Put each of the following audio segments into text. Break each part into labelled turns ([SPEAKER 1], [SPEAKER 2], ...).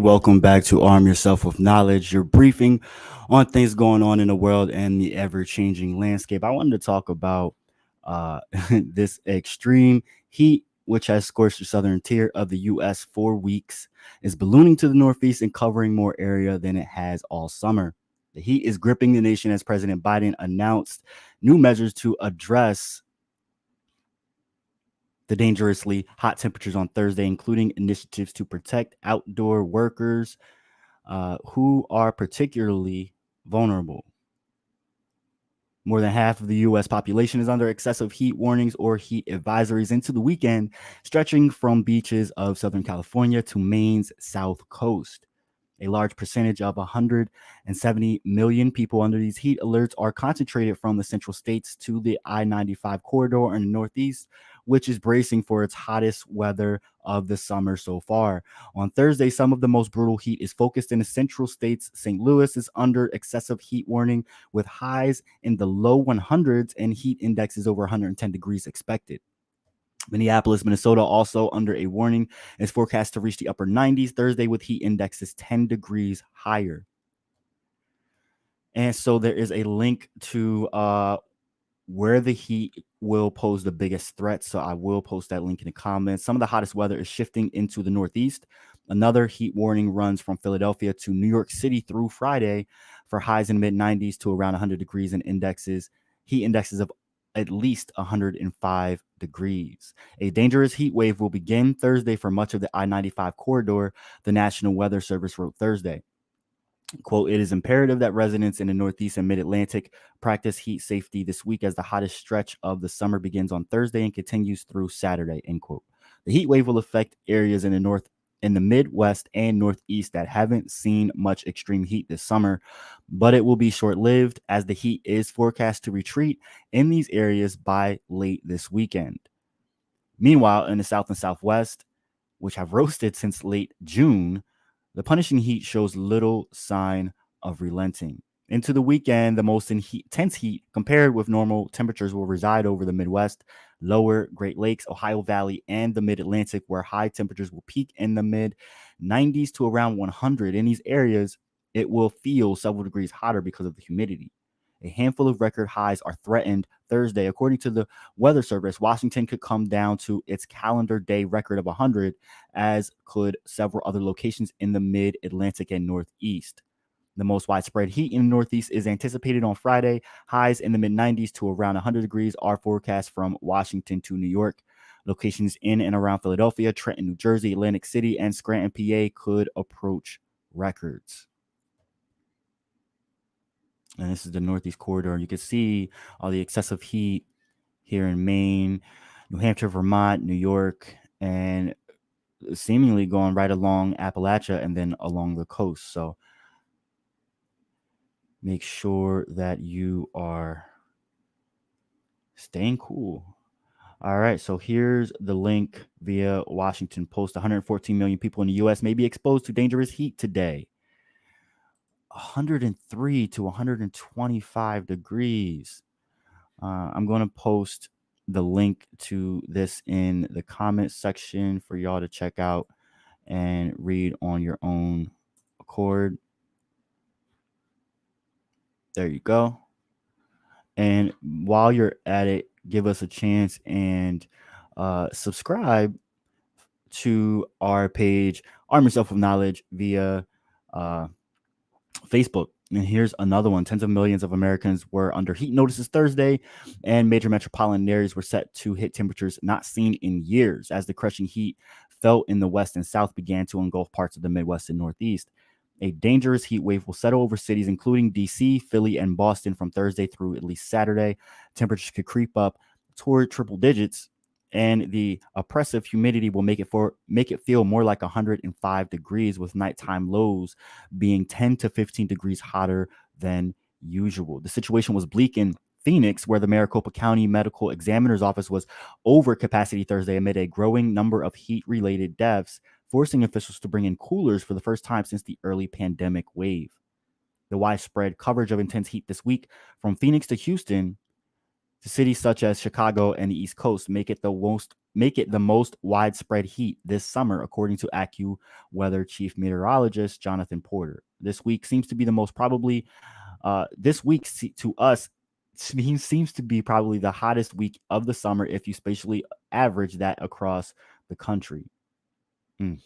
[SPEAKER 1] welcome back to Arm Yourself with Knowledge, your briefing on things going on in the world and the ever changing landscape. I wanted to talk about this extreme heat, which has scorched the southern tier of the U.S. for weeks, is ballooning to the northeast and covering more area than it has all summer. The heat is gripping the nation as President Biden announced new measures to address the dangerously hot temperatures on Thursday, including initiatives to protect outdoor workers who are particularly vulnerable. More than half of the U.S. population is under excessive heat warnings or heat advisories into the weekend, stretching from beaches of Southern California to Maine's south coast. A large percentage of 170 million people under these heat alerts are concentrated from the central states to the I 95 corridor in the Northeast, which is bracing for its hottest weather of the summer so far. On Thursday, some of the most brutal heat is focused in the central states. St. Louis is under excessive heat warning with highs in the low 100s and heat indexes over 110 degrees expected. Minneapolis, Minnesota, also under a warning, is forecast to reach the upper 90s Thursday with heat indexes 10 degrees higher. And so there is a link to where the heat will pose the biggest threat. So I will post that link in the comments. Some of the hottest weather is shifting into the Northeast. Another heat warning runs from Philadelphia to New York City through Friday for highs in the mid 90s to around 100 degrees and heat indexes of at least 105 degrees. A dangerous heat wave will begin Thursday for much of the I 95 corridor, the National Weather Service wrote Thursday. Quote, it is imperative that residents in the Northeast and Mid-Atlantic practice heat safety this week as the hottest stretch of the summer begins on Thursday and continues through Saturday, end quote. The heat wave will affect areas in the Midwest and Northeast that haven't seen much extreme heat this summer, but it will be short-lived as the heat is forecast to retreat in these areas by late this weekend. Meanwhile, in the South and Southwest, which have roasted since late June, the punishing heat shows little sign of relenting. Into the weekend, the most intense heat compared with normal temperatures will reside over the Midwest, lower Great Lakes, Ohio Valley, and the Mid-Atlantic, where high temperatures will peak in the mid-90s to around 100. In these areas, it will feel several degrees hotter because of the humidity. A handful of record highs are threatened Thursday. According to the Weather Service, Washington could come down to its calendar day record of 100, as could several other locations in the Mid-Atlantic and Northeast. The most widespread heat in the Northeast is anticipated on Friday. Highs in the mid-90s to around 100 degrees are forecast from Washington to New York. Locations in and around Philadelphia, Trenton, New Jersey, Atlantic City, and Scranton, PA could approach records. And this is the Northeast corridor. You can see all the excessive heat here in Maine, New Hampshire, Vermont, New York, and seemingly going right along Appalachia and then along the coast. So make sure that you are staying cool. All right, so here's the link via Washington Post. 114 million people in the U.S. may be exposed to dangerous heat today. 103 to 125 degrees. I'm going to post the link to this in the comment section for y'all to check out and read on your own accord. There you go. And while you're at it, give us a chance and subscribe to our page, Arm Yourself with Knowledge, via Facebook. And here's another one. Tens of millions of Americans were under heat notices Thursday, and major metropolitan areas were set to hit temperatures not seen in years as the crushing heat felt in the West and South began to engulf parts of the Midwest and Northeast. A dangerous heat wave will settle over cities including D.C., Philly, and Boston from Thursday through at least Saturday. Temperatures could creep up toward triple digits, and the oppressive humidity will make it feel more like 105 degrees, with nighttime lows being 10 to 15 degrees hotter than usual. The situation was bleak in Phoenix, where the Maricopa County Medical Examiner's Office was over capacity Thursday amid a growing number of heat-related deaths, forcing officials to bring in coolers for the first time since the early pandemic wave. The widespread coverage of intense heat this week from Phoenix to Houston Cities such as Chicago and the East Coast make it the most widespread heat this summer, according to AccuWeather chief meteorologist Jonathan Porter. This week seems to be the most probably. This week to us seems to be probably the hottest week of the summer if you spatially average that across the country. Mm.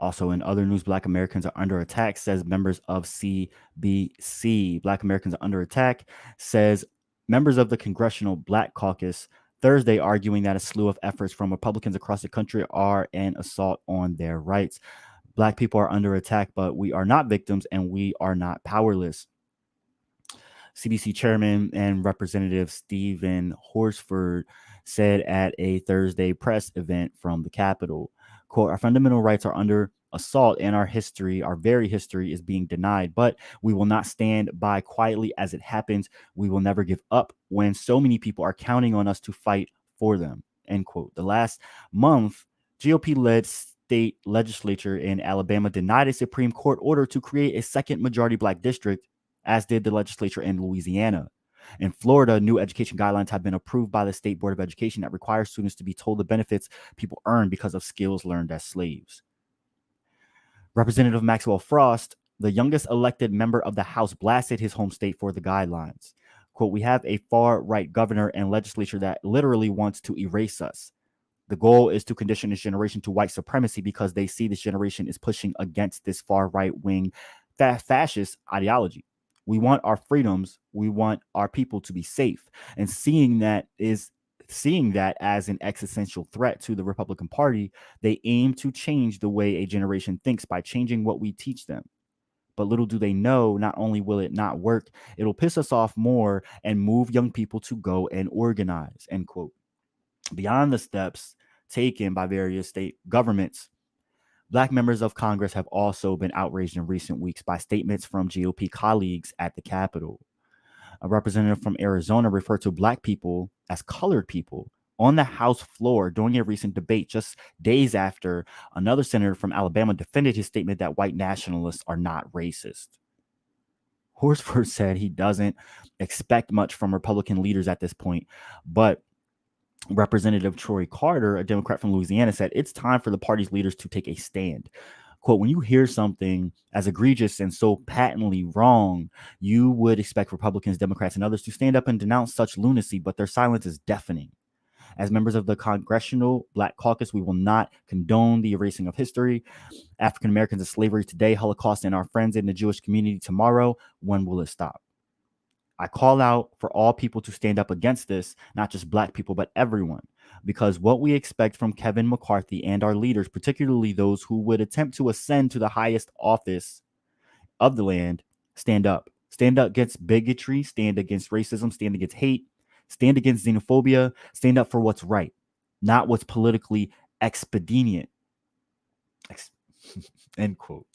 [SPEAKER 1] Also, in other news, Black Americans are under attack, says members of CBC. Black Americans are under attack, says members of the Congressional Black Caucus Thursday, arguing that a slew of efforts from Republicans across the country are an assault on their rights. Black people are under attack, but we are not victims and we are not powerless. CBC Chairman and Representative Stephen Horsford said at a Thursday press event from the Capitol, quote, our fundamental rights are under assault and our very history is being denied, but we will not stand by quietly as it happens. We will never give up when so many people are counting on us to fight for them, end quote. The last month, GOP-led state legislature in Alabama denied a Supreme Court order to create a second majority Black district, as did the legislature in Louisiana. In Florida, new education guidelines have been approved by the State Board of Education that require students to be told the benefits people earn because of skills learned as slaves. Representative Maxwell Frost, the youngest elected member of the House, blasted his home state for the guidelines. Quote, we have a far-right governor and legislature that literally wants to erase us. The goal is to condition this generation to white supremacy because they see this generation is pushing against this far-right wing fascist ideology. We want our freedoms. We want our people to be safe. And seeing that as an existential threat to the Republican Party, they aim to change the way a generation thinks by changing what we teach them. But little do they know, not only will it not work, it'll piss us off more and move young people to go and organize, end quote. Beyond the steps taken by various state governments, Black members of Congress have also been outraged in recent weeks by statements from GOP colleagues at the Capitol. A representative from Arizona referred to Black people as colored people on the House floor during a recent debate just days after another senator from Alabama defended his statement that white nationalists are not racist. Horsford said he doesn't expect much from Republican leaders at this point, but Representative Troy Carter, a Democrat from Louisiana, said it's time for the party's leaders to take a stand. Quote, when you hear something as egregious and so patently wrong, you would expect Republicans, Democrats, and others to stand up and denounce such lunacy, but their silence is deafening. As members of the Congressional Black Caucus, we will not condone the erasing of history. African Americans in slavery today, Holocaust, and our friends in the Jewish community tomorrow. When will it stop? I call out for all people to stand up against this, not just Black people, but everyone, because what we expect from Kevin McCarthy and our leaders, particularly those who would attempt to ascend to the highest office of the land, stand up. Stand up against bigotry, stand against racism, stand against hate, stand against xenophobia, stand up for what's right, not what's politically expedient. End quote.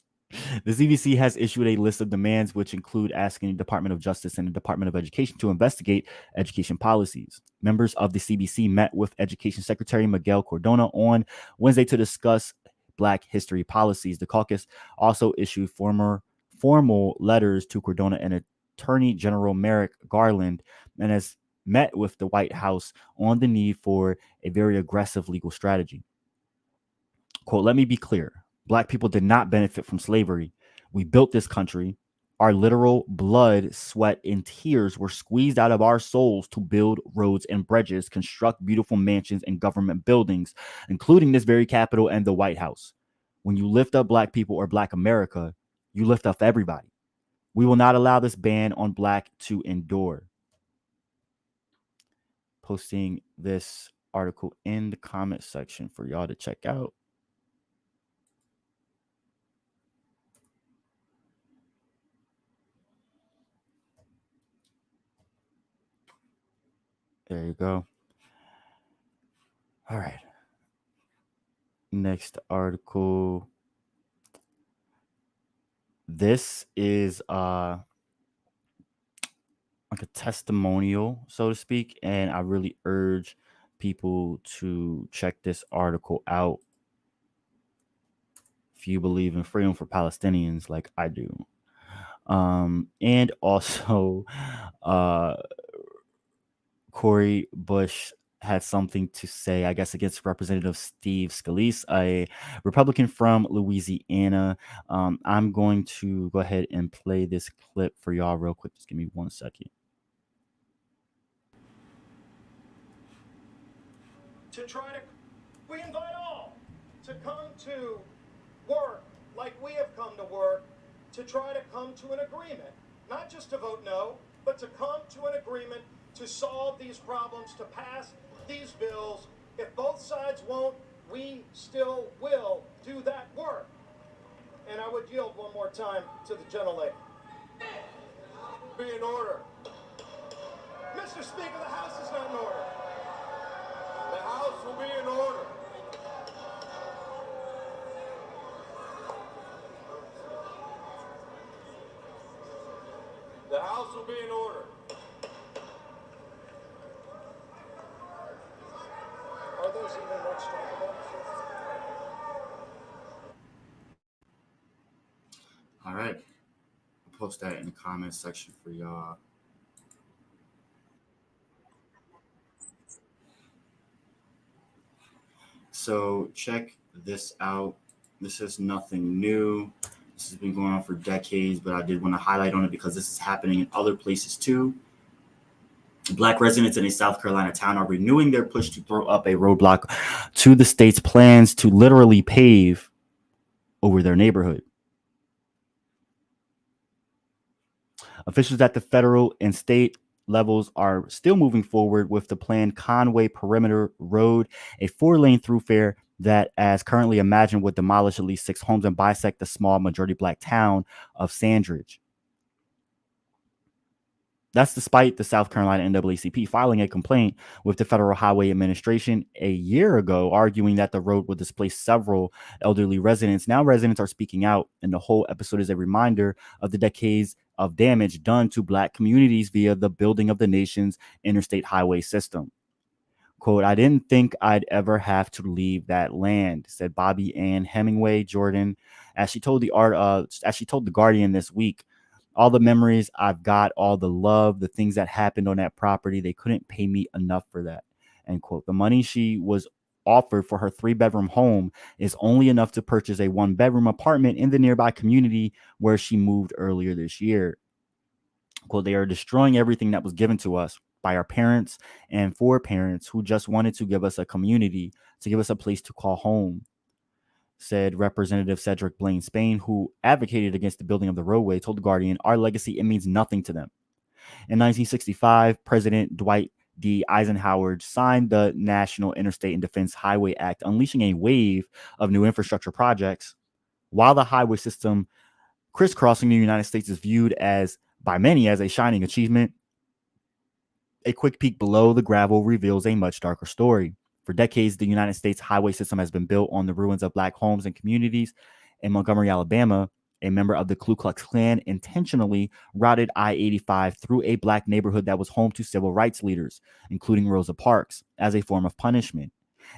[SPEAKER 1] The CBC has issued a list of demands, which include asking the Department of Justice and the Department of Education to investigate education policies. Members of the CBC met with Education Secretary Miguel Cardona on Wednesday to discuss Black history policies. The caucus also issued formal letters to Cardona and Attorney General Merrick Garland and has met with the White House on the need for a very aggressive legal strategy. Quote, let me be clear. Black people did not benefit from slavery. We built this country. Our literal blood, sweat, and tears were squeezed out of our souls to build roads and bridges, construct beautiful mansions and government buildings, including this very Capitol and the White House. When you lift up Black people or Black America, you lift up everybody. We will not allow this ban on Black to endure. Posting this article in the comment section for y'all to check out. There you go. All right. Next article. This is like a testimonial, so to speak, and I really urge people to check this article out if you believe in freedom for Palestinians like I do. And also, uh, Corey Bush had something to say, I guess, against Representative Steve Scalise, a Republican from Louisiana. I'm going to go ahead and play this clip for y'all real quick. Just give me 1 second.
[SPEAKER 2] We invite all to come to work like we have come to work, to try to come to an agreement, not just to vote no, but to come to an agreement to solve these problems, to pass these bills. If both sides won't, we still will do that work. And I would yield one more time to the gentlelady. Be in order. Mr. Speaker, the House is not in order. The House will be in order. The House will be in order. Are those even what's talked about?
[SPEAKER 1] All right. I'll post that in the comments section for y'all. So check this out. This is nothing new. This has been going on for decades, but I did want to highlight on it because this is happening in other places too. Black residents in a South Carolina town are renewing their push to throw up a roadblock to the state's plans to literally pave over their neighborhood. Officials at the federal and state levels are still moving forward with the planned Conway Perimeter Road, a 4-lane thoroughfare that, as currently imagined, would demolish at least 6 homes and bisect the small majority black town of Sandridge. That's despite the South Carolina NAACP filing a complaint with the Federal Highway Administration a year ago, arguing that the road would displace several elderly residents. Now residents are speaking out, and the whole episode is a reminder of the decades of damage done to Black communities via the building of the nation's interstate highway system. Quote, "I didn't think I'd ever have to leave that land," said Bobby Ann Hemingway Jordan, as she told the Guardian this week. "All the memories I've got, all the love, the things that happened on that property, they couldn't pay me enough for that." End quote. The money she was offered for her 3-bedroom home is only enough to purchase a 1-bedroom apartment in the nearby community where she moved earlier this year. Quote, "They are destroying everything that was given to us by our parents and foreparents who just wanted to give us a community, to give us a place to call home," said Representative Cedric Blaine Spain, who advocated against the building of the roadway, told The Guardian, "Our legacy, it means nothing to them." In 1965, President Dwight D. Eisenhower signed the National Interstate and Defense Highway Act, unleashing a wave of new infrastructure projects. While the highway system crisscrossing the United States is viewed as by many as a shining achievement, a quick peek below the gravel reveals a much darker story. For decades, the United States highway system has been built on the ruins of Black homes and communities. In Montgomery, Alabama, a member of the Ku Klux Klan intentionally routed I-85 through a Black neighborhood that was home to civil rights leaders, including Rosa Parks, as a form of punishment.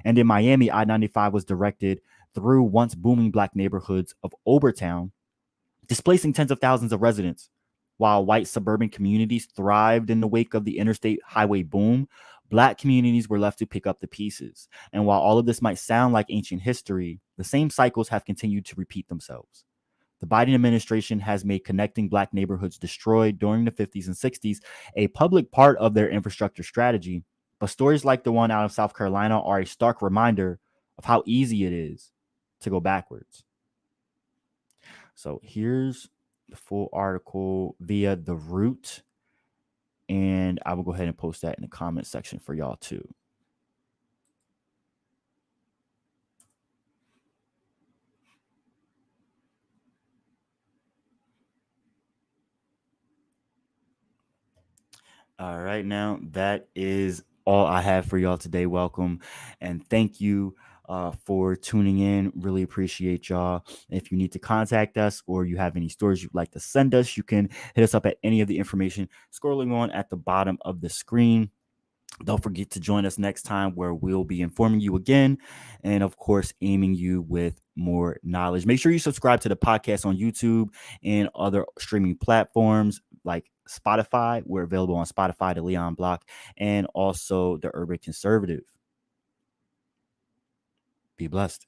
[SPEAKER 1] And in Miami, I-95 was directed through once booming Black neighborhoods of Obertown, displacing tens of thousands of residents. While white suburban communities thrived in the wake of the interstate highway boom, Black communities were left to pick up the pieces. And while all of this might sound like ancient history, the same cycles have continued to repeat themselves. The Biden administration has made connecting Black neighborhoods destroyed during the 50s and 60s a public part of their infrastructure strategy. But stories like the one out of South Carolina are a stark reminder of how easy it is to go backwards. So here's the full article via The Root, and I will go ahead and post that in the comment section for y'all too. All right, now that is all I have for y'all today. Welcome and thank you for tuning in. Really appreciate y'all. If you need to contact us or you have any stories you'd like to send us, you can hit us up at any of the information scrolling on at the bottom of the screen. Don't forget to join us next time where we'll be informing you again and, of course, aiming you with more knowledge. Make sure you subscribe to the podcast on YouTube and other streaming platforms like Spotify. We're available on Spotify, the Leon Block, and also the Urban Conservative. Be blessed.